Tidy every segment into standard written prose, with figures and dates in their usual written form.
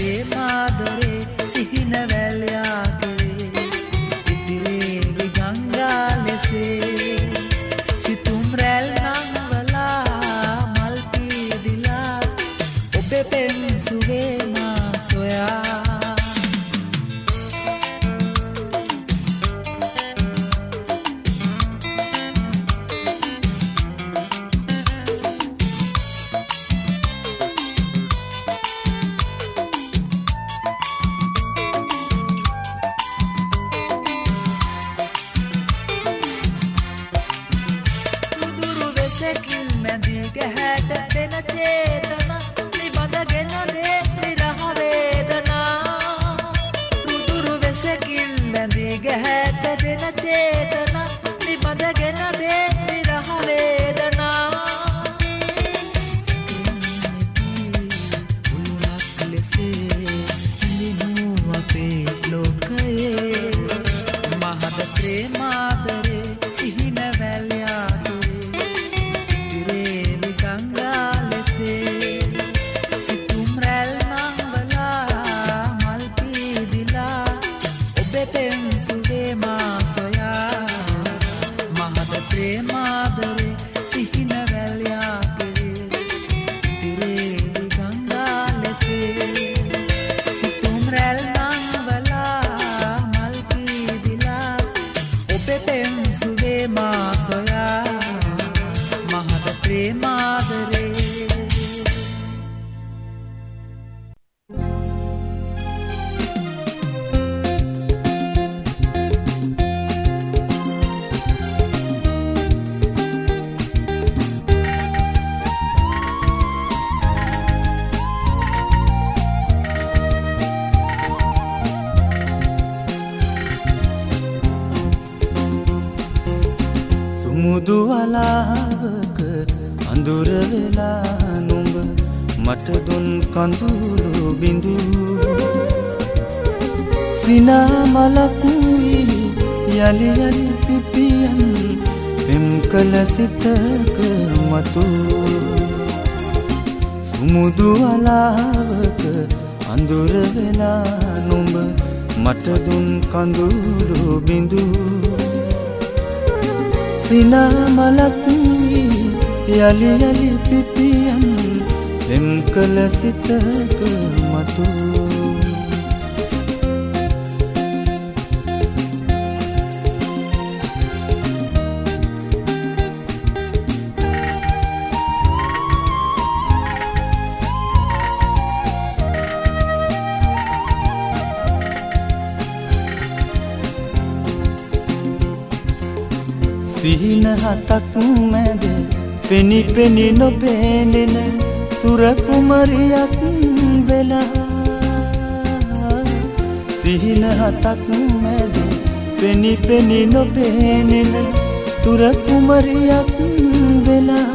ප්‍රේමාදරේ සිහින වැල්යාගේ ඉදිරියේ විගංගා ලෙසේ සිතුම් රැල් නංවලා මල් පීදිලා ඔබේ පෙම් සුවේ මා සොයා මුදුවලාවක අඳුර වෙලා නුඹ මට දුන් කඳුළු බිඳු සිනා මලක් වී යලි යලි පිපියන් පෙම් කළ සිතක මතු සුමුදුවලාවක අඳුර වෙලා නුඹ මට දුන් කඳුළු බිඳු සිනා මලක් වී යලි යලි පිපියන් පෙම් කළ සිතක මතු සිහින හතක් මැද පෙනි පෙනි නොපෙනෙන සුර කුමරියක් වෙලා සිහින හතක් මැද පෙනි පෙනි නොපෙනෙන සුර කුමරියක් වෙලා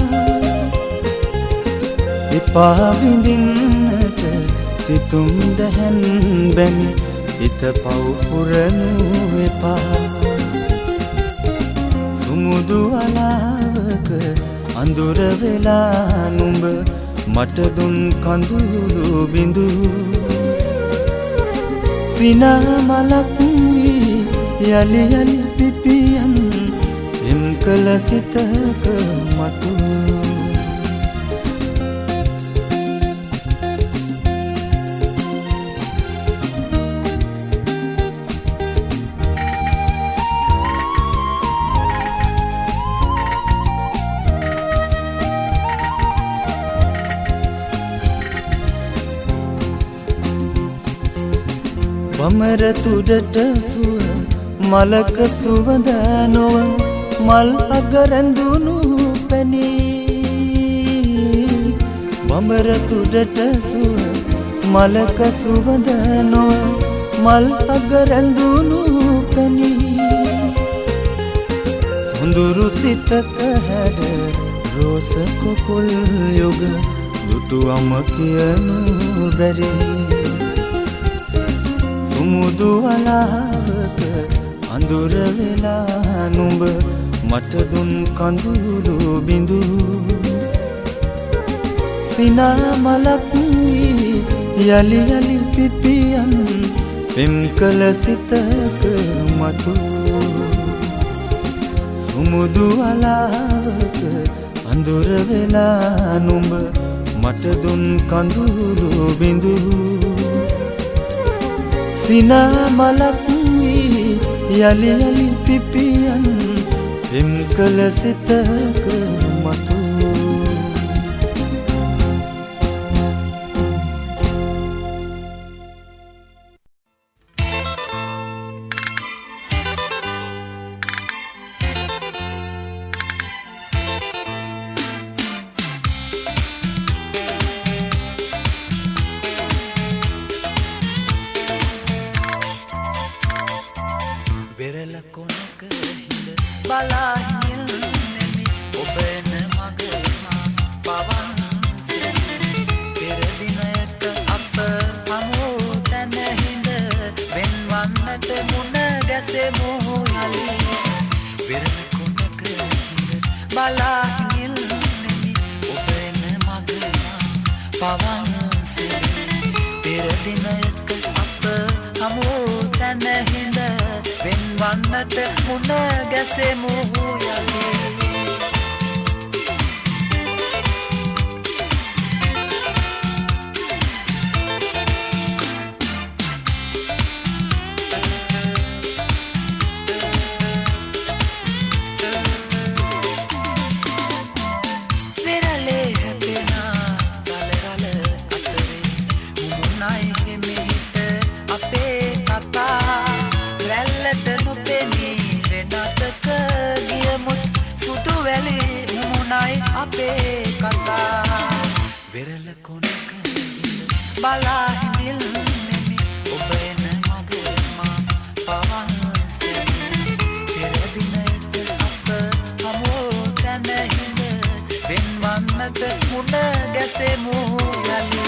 එපා විඳින්නට සිතුම් දැහැන් බැමි සිත පව් පුරනු එපා මුදුවලාවක අඳුර වෙලා නුඹ මට දුන් කඳුළු බිඳු සිනා මලක් වී යලි යලි පිපියන් පෙම් කළ සිතක මතු වමර තුඩට සුව මලක සුවඳ නොව මල් අග රැඳුණු පැනී වමර තුඩට සුව මලක සුවඳ නොව මල් අග රැඳුණු පැනී සොඳුරු සිතක හැඩ රෝස කුකුල් යුග දුටුවම කියනු බැරි මුදුවලාවක අඳුර වෙලා නුඹ මට දුන් කඳුළු බිඳු සිනා මලක් වී යලි යලි පිපියන් පෙම් කළ සිතක මතු සුමුදු අලාවක අඳුර වෙලා නුඹ මට දුන් කඳුළු බිඳු සිනා මලක් වී යලි යලි පිපියන් පෙම් කළ සිතක මතු වෙරළ කොනක හිඳ බලා හිඳෙමි ඔබ එන මග මා පවන්සේ පෙර දිනයක අප හමු තැන හිඳ වෙන්වන්නට මුණ ගැසෙමු යලි වෙරළ කොනක හිඳ බලා හිඳෙමි ඔබ එන මග මා පවන්සේ පෙර දිනයක අප හමු තැන හිඳ වෙන්වන්නට මුණ ගැසෙමු යලි වෙරළේ හැපෙනා රළ අතරේ මුමුණයි හිමිහිට අපේ කතා රැල්ලට නොපෙනී වෙනතක ගියමුත් සුදු වැලි මුමුණයි අපේ කතා වෙරළ කොනක බලා හිඳිල්නෙමි ඔබ එන මග මා පවන්සේ පෙර දිනයක අප හමු තැන හිඳ වෙන්වන්නට මුණ ගැසෙමු යලි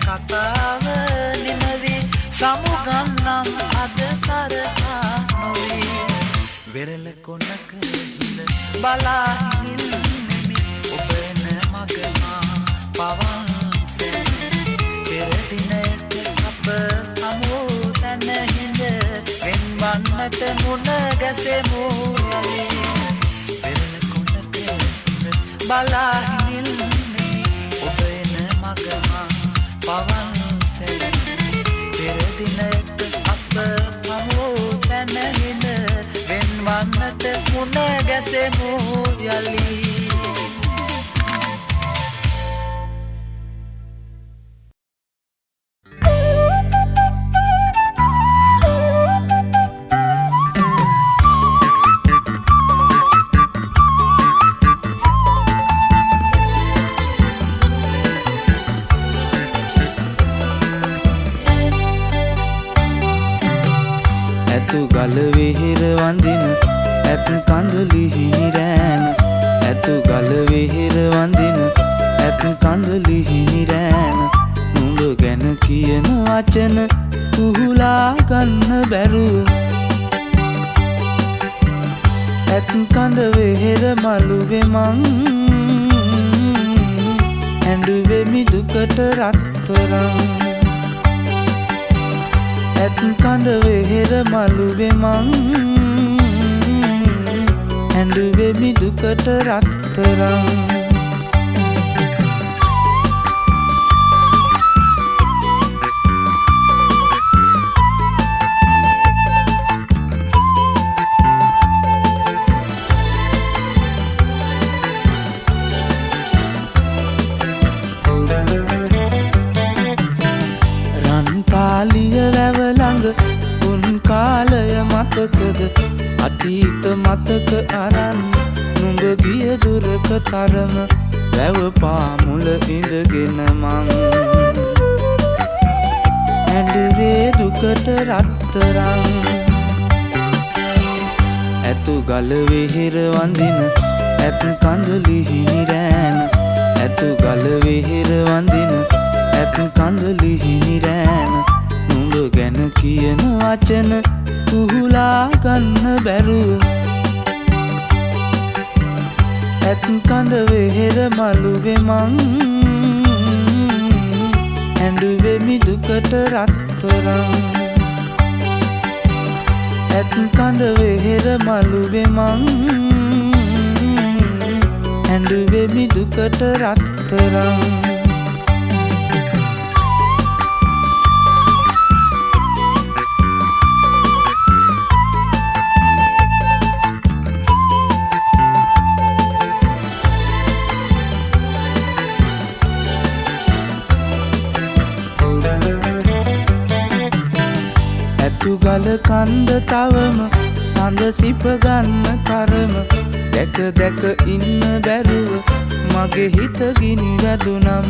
කතාව නිමවි සමුගන්නම් අද තරහා නොවී වෙරළ කොනක හිඳ බලා හිඳිල්නෙමි ඔබ එන මග මා පවන්සේ පෙර දිනයක අප හමු තැන හිඳ වෙන්වන්නට මුණ ගැසෙමු යලි වෙරළ කොනක හිඳ බලා හිඳිල්නෙමි ඔබ එන මග මා පවන්සේ පෙර දිනයක අප හමු තැන හිඳ වෙන්වන්නට මුණ ගැසෙමු යලි ගල වෙහෙර වඳින ඇත් කඳලි හිනිරෑන ඇතු ගල වෙහෙර වඳින ඇත් කඳලි හිනිරෑන නුඹ ගැන කියන වචන කුහුලා ගන්න බැරුව ඇත් කඳ වෙහෙර මළුවේ මං ඇඬුවේ මිදුකට රත්තරන් ඇත් කඳ වෙහෙර මළුවේ මං ඇඬුවේ මිදුකට රත්තරන් රන්තාලිය වැව ළඟ උන් කාලය මතකද අතීත මතක අරන් නුඹ ගිය දුරක තරම වැව පාමුල ඉඳගෙන මං ඇඬුවේ දුකට රත්තරන් ඇතු ගල වෙහෙර වඳින ඇත් කඳලිහිනි රෑන ඇතු ගල වෙහෙර වඳින ඇත් කඳලිහිනි රෑන නුඹ ගැන කියන වචන කුහුලා ගන්න බැරුව ඇත් කඳ වෙහෙර මළුවේ මං ඇඬුවෙමි දුකට රත්තරන් ඇත් කඳ වෙහෙර මළුවේ මං ඇඬුවෙමි දුකට රත්තරන් ඇතු ගල කන්ද තවම සඳ සිප ගන්න කරම දැක දැක ඉන්න බැරුව මගේ හිත ගිනි වැදුනම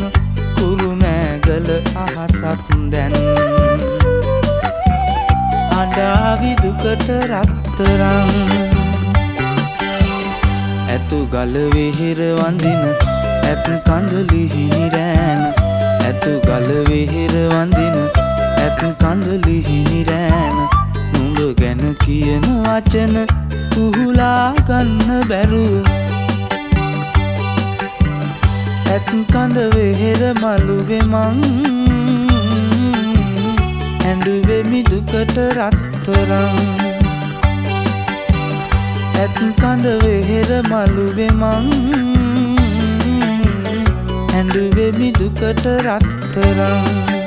කුරුමෑගල අහසක් දැන් අඬාවි දුකට රත්තරන් ඇතු ගල වෙහෙර වඳින ඇත් කඳලිහිනි රෑන ඇතු ගල වෙහෙර වඳින ඇත් කඳලිහිනි රෑන නුඹ ගැන කියන වචන කුහුලා ගන්න බැරුව ඇත් කඳ වෙහෙර මළුවේ මං ඇඬුවෙමි දුකට රත්තරන් ඇත් කඳ වෙහෙර මළුවේ මං ඇඬුවෙමි දුකට රත්තරන්